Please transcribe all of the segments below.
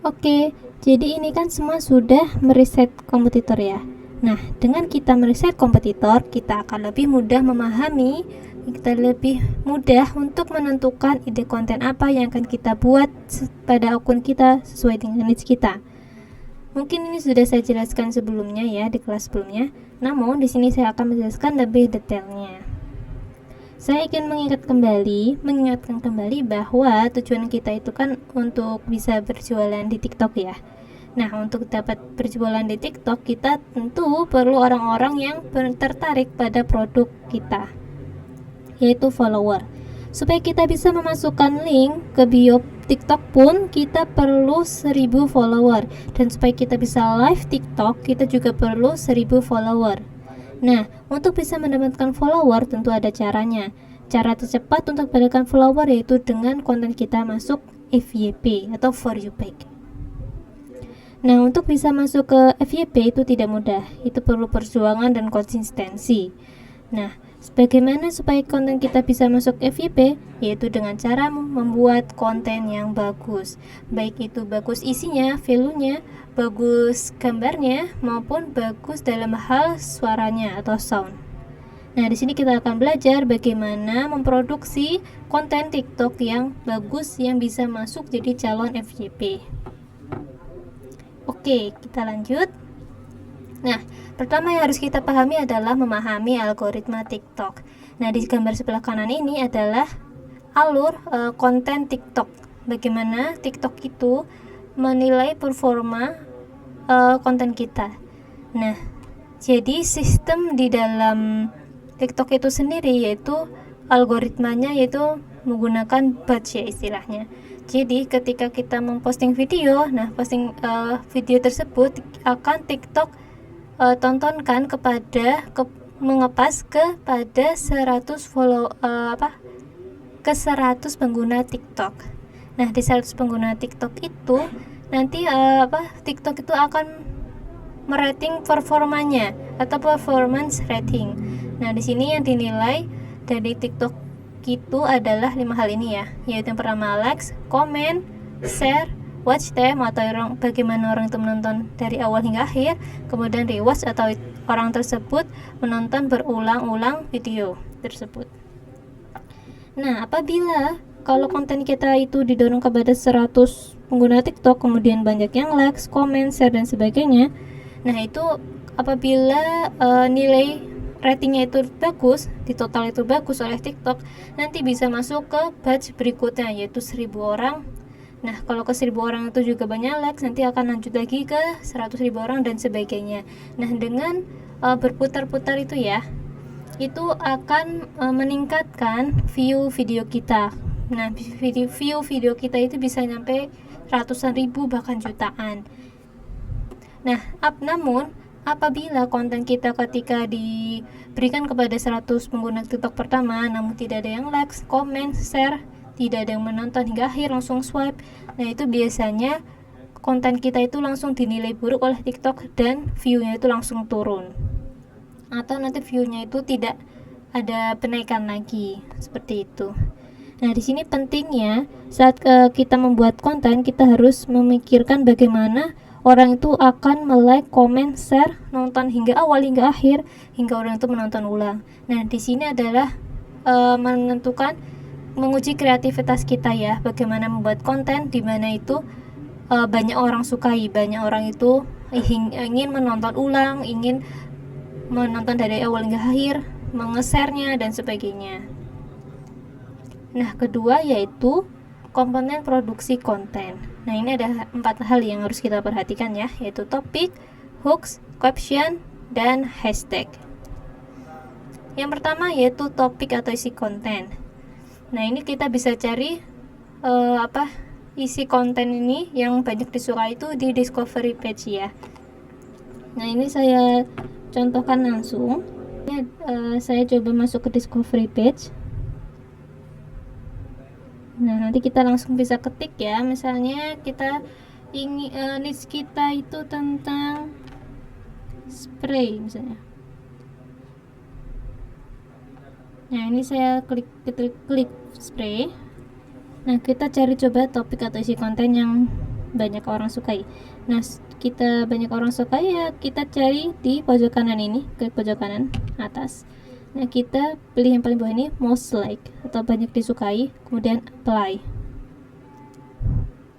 Oke, jadi ini kan semua sudah meriset kompetitor ya. Nah, dengan kita meriset kompetitor, kita akan lebih mudah memahami, kita lebih mudah untuk menentukan ide konten apa yang akan kita buat pada akun kita sesuai dengan niche kita. Mungkin ini sudah saya jelaskan sebelumnya ya di kelas sebelumnya. Namun di sini saya akan menjelaskan lebih detailnya. Saya ingin mengingatkan kembali bahwa tujuan kita itu kan untuk bisa berjualan di TikTok ya. Nah, untuk dapat berjualan di TikTok, kita tentu perlu orang-orang yang tertarik pada produk kita, yaitu follower. Supaya kita bisa memasukkan link ke bio TikTok pun kita perlu 1000 follower, dan supaya kita bisa live TikTok kita juga perlu 1000 follower. Nah, untuk bisa mendapatkan follower tentu ada caranya. Cara tercepat untuk mendapatkan follower yaitu dengan konten kita masuk FYP atau For You page. Nah, untuk bisa masuk ke FYP itu tidak mudah. Itu perlu perjuangan dan konsistensi. Nah, bagaimana supaya konten kita bisa masuk FYP? Yaitu dengan cara membuat konten yang bagus. Baik itu bagus isinya, value-nya, bagus gambarnya, maupun bagus dalam hal suaranya atau sound. Nah, di sini kita akan belajar bagaimana memproduksi konten TikTok yang bagus yang bisa masuk jadi calon FYP. Oke, kita lanjut. Nah, pertama yang harus kita pahami adalah memahami algoritma TikTok. Nah, di gambar sebelah kanan ini adalah alur konten TikTok. Bagaimana TikTok itu menilai performa konten kita. Nah, jadi sistem di dalam TikTok itu sendiri yaitu algoritmanya yaitu menggunakan batch ya istilahnya. Jadi ketika kita memposting video, nah posting video tersebut akan TikTok tontonkan mengepas kepada 100 ke 100 pengguna TikTok. Nah, di 100 pengguna TikTok itu nanti TikTok itu akan merating performanya atau performance rating. Nah, di sini yang dinilai dari TikTok itu adalah 5 hal ini ya, yaitu yang pertama likes, komen, share, watch time atau bagaimana orang itu menonton dari awal hingga akhir, kemudian rewatch atau orang tersebut menonton berulang-ulang video tersebut. Nah, apabila kalau konten kita itu didorong kepada 100 pengguna TikTok, kemudian banyak yang likes, komen, share dan sebagainya, nah itu apabila nilai ratingnya itu bagus, di total itu bagus oleh TikTok, nanti bisa masuk ke batch berikutnya yaitu 1000 orang. Nah, kalau ke 1000 orang itu juga banyak likes, nanti akan lanjut lagi ke 100.000 orang dan sebagainya. Nah, dengan berputar-putar itu ya, itu akan meningkatkan view video kita. Nah, view video kita itu bisa sampai ratusan ribu bahkan jutaan. Nah, namun apabila konten kita ketika diberikan kepada 100 pengguna TikTok pertama namun tidak ada yang likes, komen, share, tidak ada yang menonton hingga akhir langsung swipe, nah itu biasanya konten kita itu langsung dinilai buruk oleh TikTok dan view-nya itu langsung turun, atau nanti view-nya itu tidak ada penaikan lagi seperti itu. Nah, di sini pentingnya saat kita membuat konten kita harus memikirkan bagaimana orang itu akan like, komen, share, nonton hingga awal hingga akhir hingga orang itu menonton ulang. Nah, di sini adalah menguji kreativitas kita ya, bagaimana membuat konten di mana itu banyak orang sukai, banyak orang itu ingin menonton ulang, ingin menonton dari awal hingga akhir, menge-share-nya dan sebagainya. Nah, kedua yaitu komponen produksi konten. Nah, ini ada 4 hal yang harus kita perhatikan ya, yaitu topik, hooks, caption, dan hashtag. Yang pertama yaitu topik atau isi konten. Nah, ini kita bisa cari isi konten ini yang banyak disukai itu di discovery page ya. Nah, ini saya contohkan langsung. Saya coba masuk ke discovery page. Nah, nanti kita langsung bisa ketik ya, misalnya kita ingin niche kita itu tentang spray misalnya. Nah, ini saya klik spray. Nah, kita cari coba topik atau isi konten yang banyak orang sukai. Nah, kita banyak orang sukai ya kita cari di pojok kanan ini, ke pojok kanan atas. Nah, kita pilih yang paling bawah ini, most like atau banyak disukai, kemudian apply.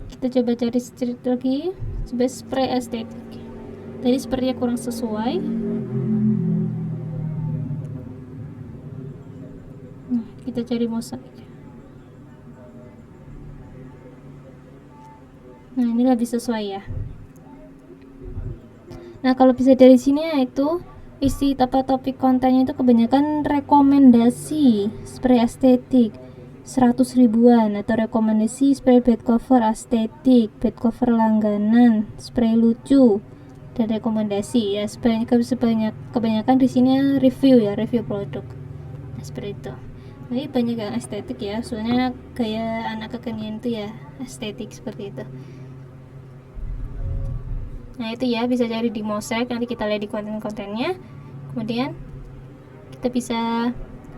Kita coba cari sedikit lagi, coba spray estetik. Tadi sepertinya kurang sesuai. Nah, kita cari mosaik. Nah, ini lebih sesuai ya. Nah, kalau bisa dari sini ya itu isi topik kontennya itu kebanyakan rekomendasi spray estetik 100 ribuan, atau rekomendasi spray bed cover estetik, bed cover langganan, spray lucu, dan rekomendasi ya. Kebanyakan di sini review ya, review produk. Nah, seperti itu. Jadi banyak yang estetik ya, soalnya gaya anak kekinian itu ya estetik seperti itu. Nah, itu ya, bisa cari di Mosaic, nanti kita lihat di konten-kontennya. Kemudian kita bisa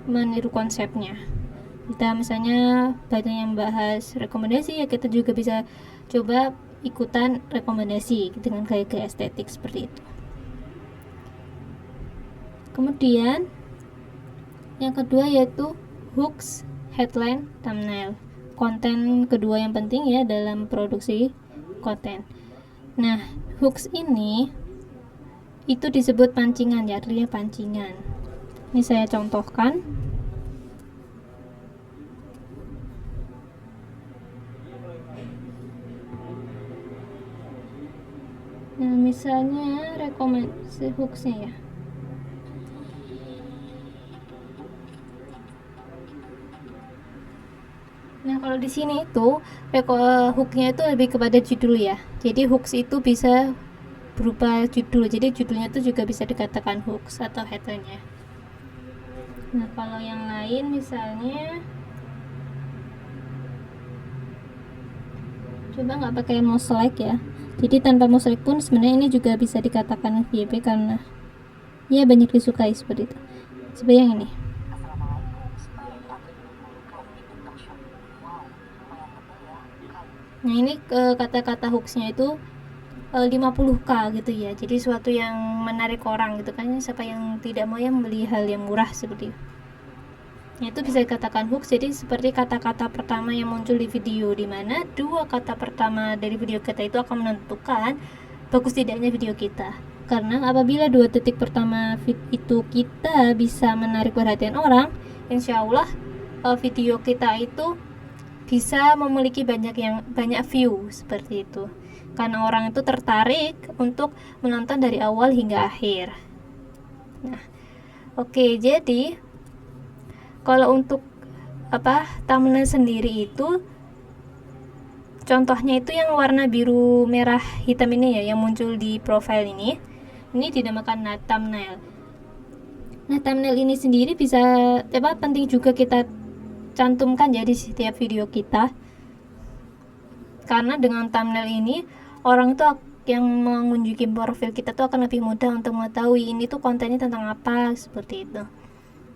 meniru konsepnya. Kita misalnya banyak yang bahas rekomendasi ya, kita juga bisa coba ikutan rekomendasi dengan gaya-gaya estetik seperti itu. Kemudian yang kedua yaitu hooks, headline, thumbnail. Konten kedua yang penting ya dalam produksi konten. Nah, hooks ini itu disebut pancingan ya, artinya pancingan. Ini saya contohkan. Nah, misalnya rekomendasi hooksnya ya. Nah, kalau di sini itu hooknya itu lebih kepada judul ya. Jadi hooks itu bisa berupa judul. Jadi judulnya itu juga bisa dikatakan hooks atau headline-nya. Nah, kalau yang lain misalnya coba nggak pakai mouse select ya. Jadi tanpa mouse select pun sebenarnya ini juga bisa dikatakan FYP karena ya banyak disukai seperti itu. Seperti yang ini. Nah, ini kata-kata hooksnya itu 50k gitu ya. Jadi suatu yang menarik orang gitu kan. Siapa yang tidak mau yang membeli hal yang murah seperti itu. Nah, itu bisa dikatakan hooks. Jadi seperti kata-kata pertama yang muncul di video, di mana dua kata pertama dari video kita itu akan menentukan bagus tidaknya video kita. Karena apabila dua titik pertama itu kita bisa menarik perhatian orang, insya Allah video kita itu bisa memiliki banyak view seperti itu. Karena orang itu tertarik untuk menonton dari awal hingga akhir. Nah, oke, jadi kalau untuk thumbnail sendiri itu contohnya itu yang warna biru merah hitam ini ya, yang muncul di profile ini dinamakan thumbnail. Nah, thumbnail ini sendiri bisa penting juga kita cantumkan ya di setiap video kita, karena dengan thumbnail ini orang tuh yang mengunjungi profil kita tuh akan lebih mudah untuk mengetahui ini tuh kontennya tentang apa seperti itu.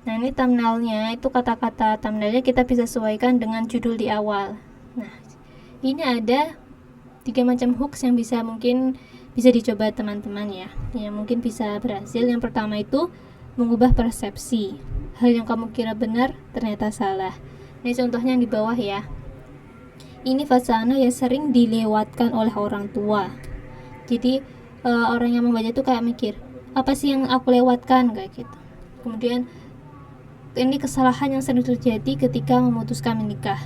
Nah, ini thumbnailnya itu kata-kata thumbnailnya kita bisa sesuaikan dengan judul di awal. Nah, ini ada 3 macam hooks yang mungkin bisa dicoba teman-teman ya, yang mungkin bisa berhasil. Yang pertama itu mengubah persepsi. Hal yang kamu kira benar ternyata salah. Ini contohnya yang di bawah ya. Ini wacana yang sering dilewatkan oleh orang tua. Jadi orang yang membaca itu kayak mikir, apa sih yang aku lewatkan kayak gitu. Kemudian ini kesalahan yang sering terjadi ketika memutuskan menikah.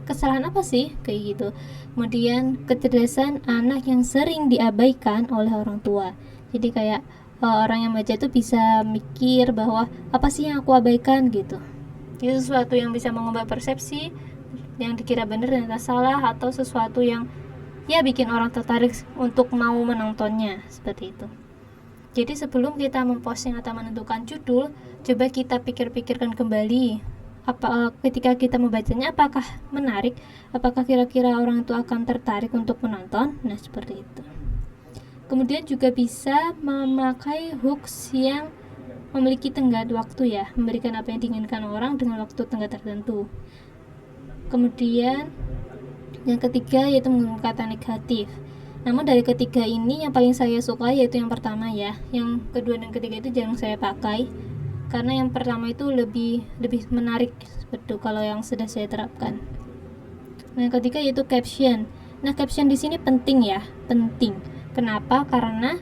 Kesalahan apa sih kayak gitu. Kemudian kecerdasan anak yang sering diabaikan oleh orang tua. Jadi kayak orang yang baca itu bisa mikir bahwa apa sih yang aku abaikan gitu. Itu sesuatu yang bisa mengubah persepsi, yang dikira benar ternyata salah, atau sesuatu yang ya bikin orang tertarik untuk mau menontonnya seperti itu. Jadi sebelum kita memposting atau menentukan judul, coba kita pikir-pikirkan kembali ketika kita membacanya apakah menarik, apakah kira-kira orang itu akan tertarik untuk menonton. Nah, seperti itu. Kemudian juga bisa memakai hooks yang memiliki tenggat waktu ya, memberikan apa yang diinginkan orang dengan waktu tenggat tertentu. Kemudian Yang ketiga yaitu menggunakan kata negatif. Namun dari ketiga ini yang paling saya suka yaitu yang pertama ya. Yang kedua dan ketiga itu jarang saya pakai karena yang pertama itu lebih menarik seperti kalau yang sudah saya terapkan. Nah, yang ketiga yaitu caption. Nah, caption di sini penting ya, penting. Kenapa? Karena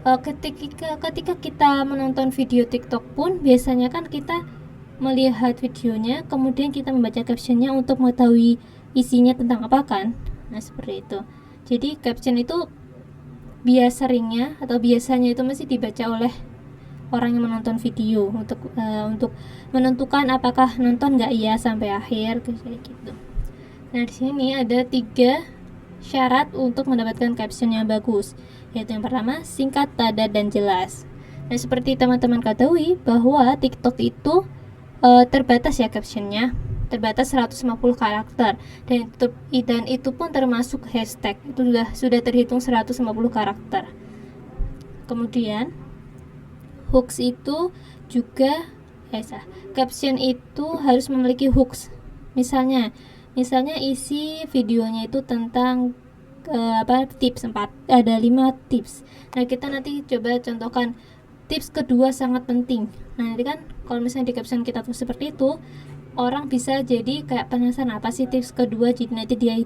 ketika kita menonton video TikTok pun biasanya kan kita melihat videonya, kemudian kita membaca captionnya untuk mengetahui isinya tentang apa kan. Nah, seperti itu. Jadi caption itu biasanya itu mesti dibaca oleh orang yang menonton video untuk menentukan apakah nonton nggak ya sampai akhir kayak gitu. Nah, di sini ada 3 syarat untuk mendapatkan caption yang bagus, yaitu yang pertama singkat, padat, dan jelas. Nah, seperti teman-teman ketahui bahwa TikTok itu terbatas ya captionnya, terbatas 150 karakter dan itu pun termasuk hashtag, itu sudah terhitung 150 karakter. Kemudian hooks itu juga caption itu harus memiliki hooks. Misalnya isi videonya itu tentang tips 4, ada 5 tips. Nah, kita nanti coba contohkan tips kedua sangat penting. Nah, nanti kan kalau misalnya di caption kita tuh seperti itu, orang bisa jadi kayak penasaran apa sih tips kedua, jadi nanti dia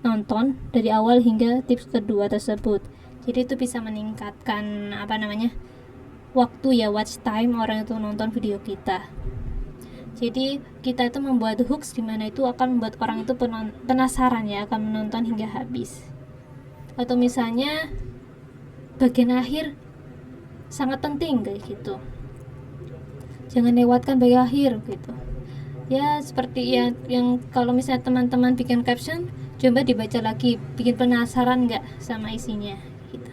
nonton dari awal hingga tips kedua tersebut. Jadi itu bisa meningkatkan waktu ya, watch time orang itu nonton video kita. Jadi kita itu membuat hooks di mana itu akan membuat orang itu penasaran ya, akan menonton hingga habis. Atau misalnya bagian akhir sangat penting kayak gitu, jangan lewatkan bagian akhir gitu ya. Seperti yang kalau misalnya teman-teman bikin caption, coba dibaca lagi, bikin penasaran nggak sama isinya gitu.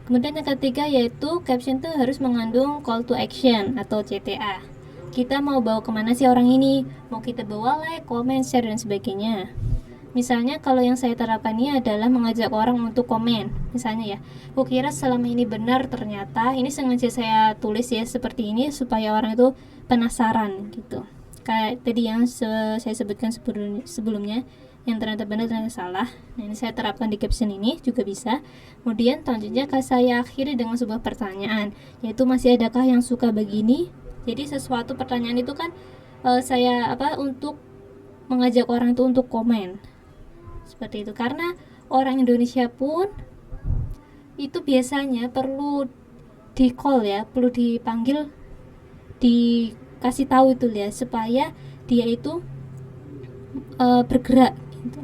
Kemudian yang ketiga yaitu caption itu harus mengandung call to action atau CTA. Kita mau bawa kemana sih orang ini, mau kita bawa like, comment, share, dan sebagainya. Misalnya kalau yang saya terapkan ini adalah mengajak orang untuk komen. Misalnya ya, kukira selama ini benar, ternyata ini sengaja saya tulis ya seperti ini supaya orang itu penasaran gitu. Kayak tadi yang saya sebutkan sebelumnya, yang ternyata benar ternyata salah. Nah, ini saya terapkan di caption ini juga bisa. Kemudian selanjutnya saya akhiri dengan sebuah pertanyaan, yaitu masih adakah yang suka begini. Jadi sesuatu pertanyaan itu kan untuk mengajak orang itu untuk komen seperti itu, karena orang Indonesia pun itu biasanya perlu di call ya, perlu dipanggil, dikasih tahu itu ya, supaya dia itu bergerak gitu.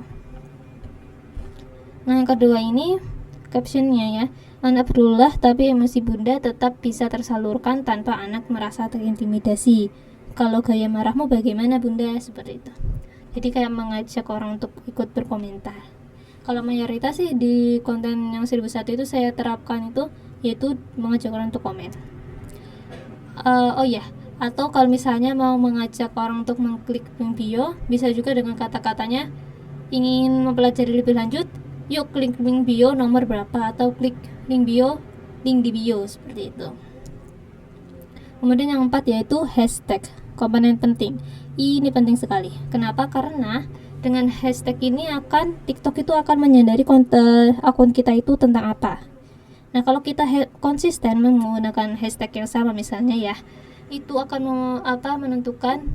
Nah, yang kedua ini captionnya ya, anak berulah tapi emosi bunda tetap bisa tersalurkan tanpa anak merasa terintimidasi. Kalau gaya marahmu bagaimana bunda, seperti itu. Jadi kayak mengajak orang untuk ikut berkomentar. Kalau mayoritas sih di konten yang 1001 itu saya terapkan itu yaitu mengajak orang untuk komen. Atau kalau misalnya mau mengajak orang untuk mengklik link bio, bisa juga dengan kata-katanya, ingin mempelajari lebih lanjut, yuk klik link bio nomor berapa, atau klik link di bio, seperti itu. Kemudian yang 4 yaitu hashtag, komponen penting. Ini penting sekali. Kenapa? Karena dengan hashtag ini TikTok itu akan menyadari konten akun kita itu tentang apa. Nah, kalau kita konsisten menggunakan hashtag yang sama misalnya ya, itu akan menentukan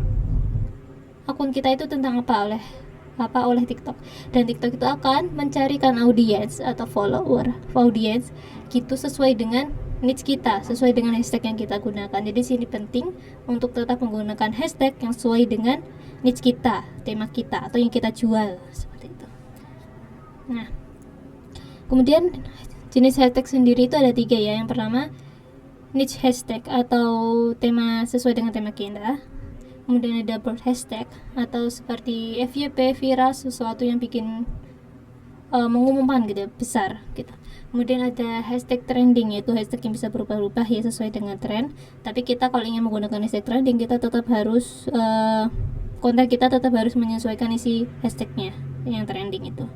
akun kita itu tentang apa oleh TikTok. Dan TikTok itu akan mencarikan audiens atau follower audiens gitu sesuai dengan niche kita, sesuai dengan hashtag yang kita gunakan. Jadi sini penting untuk tetap menggunakan hashtag yang sesuai dengan niche kita, tema kita, atau yang kita jual, seperti itu. Nah, kemudian jenis hashtag sendiri itu ada 3 ya. Yang pertama niche hashtag atau tema sesuai dengan tema kita. Kemudian ada broad hashtag atau seperti FYP, viral, sesuatu yang bikin mengumumkan gitu, besar gitu. Kemudian ada hashtag trending, yaitu hashtag yang bisa berubah-ubah ya sesuai dengan tren. Tapi kita kalau ingin menggunakan hashtag trending, kita tetap harus konten kita tetap harus menyesuaikan isi hashtagnya yang trending itu.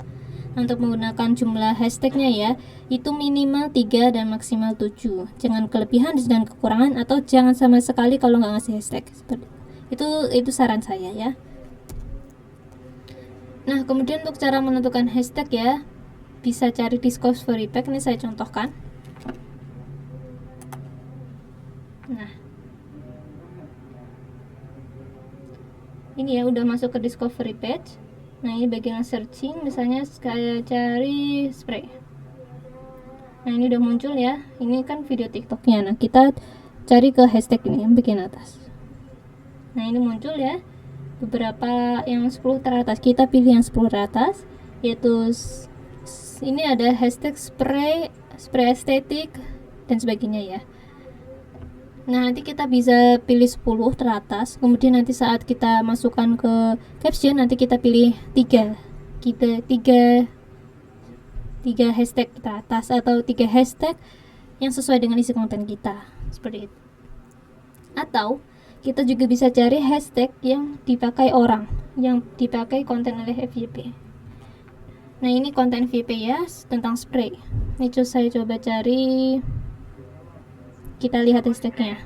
Untuk menggunakan jumlah hashtagnya ya, itu minimal 3 dan maksimal 7. Jangan kelebihan dan kekurangan, atau jangan sama sekali kalau nggak ngasih hashtag. Seperti itu saran saya ya. Nah, kemudian untuk cara menentukan hashtag ya, bisa cari Discovery Pack. Ini saya contohkan. Nah, ini ya udah masuk ke Discovery Page. Nah, ini bagian searching, misalnya saya cari spray. Nah, ini udah muncul ya. Ini kan video TikToknya. Nah, kita cari ke hashtag ini yang bagian atas. Nah, ini muncul ya beberapa yang 10 teratas. Kita pilih yang 10 teratas, yaitu ini ada hashtag spray estetik dan sebagainya ya. Nah, nanti kita bisa pilih 10 teratas, kemudian nanti saat kita masukkan ke caption, nanti kita pilih 3 hashtag teratas atau 3 hashtag yang sesuai dengan isi konten kita, seperti itu. Atau kita juga bisa cari hashtag yang dipakai orang, yang dipakai konten oleh FYP. Nah, ini konten FYP ya tentang spray. Ini saya coba cari, kita lihat hashtagnya.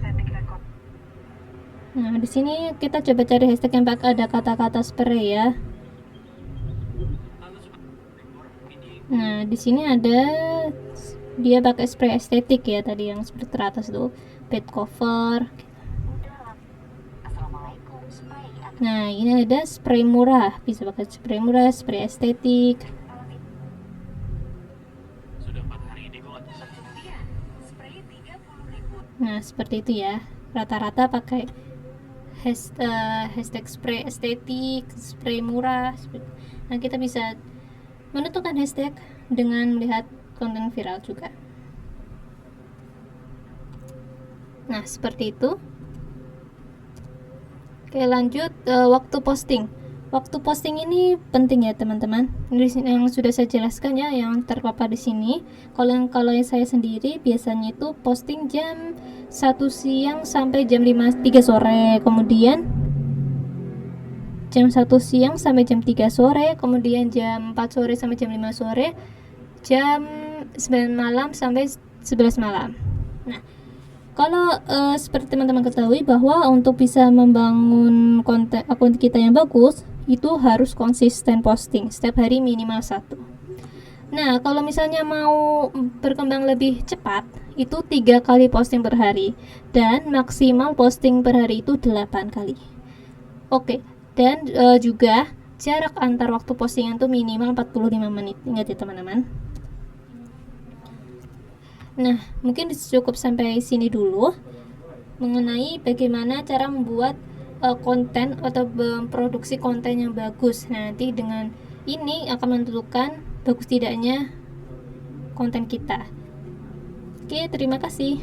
Nah, di sini kita coba cari hashtag yang ada kata-kata spray ya. Nah, di sini ada dia pakai spray estetik ya, tadi yang seperti teratas tuh, bed cover. Nah, ini ada spray murah, bisa pakai spray murah, spray estetik. Nah, seperti itu ya. Rata-rata pakai hashtag spray estetik, spray murah. Nah, kita bisa menentukan hashtag dengan melihat konten viral juga. Nah, seperti itu. Oke, lanjut waktu posting. Waktu posting ini penting ya teman-teman. Ini yang sudah saya jelaskan ya, yang terpapar di sini. Kalau yang saya sendiri biasanya itu posting jam 1 siang sampai jam 3 sore. Kemudian jam 1 siang sampai jam 3 sore, kemudian jam 4 sore sampai jam 5 sore, jam 9 malam sampai 11 malam. Nah, kalau seperti teman-teman ketahui bahwa untuk bisa membangun konten akun kita yang bagus, itu harus konsisten posting setiap hari minimal 1. Nah, kalau misalnya mau berkembang lebih cepat, itu 3 kali posting per hari, dan maksimal posting per hari itu 8 kali. Oke, dan juga jarak antar waktu postingan itu minimal 45 menit. Ingat ya teman-teman. Nah, mungkin cukup sampai sini dulu mengenai bagaimana cara membuat konten atau memproduksi konten yang bagus. Nah, nanti dengan ini akan menentukan bagus tidaknya konten kita. Oke, terima kasih.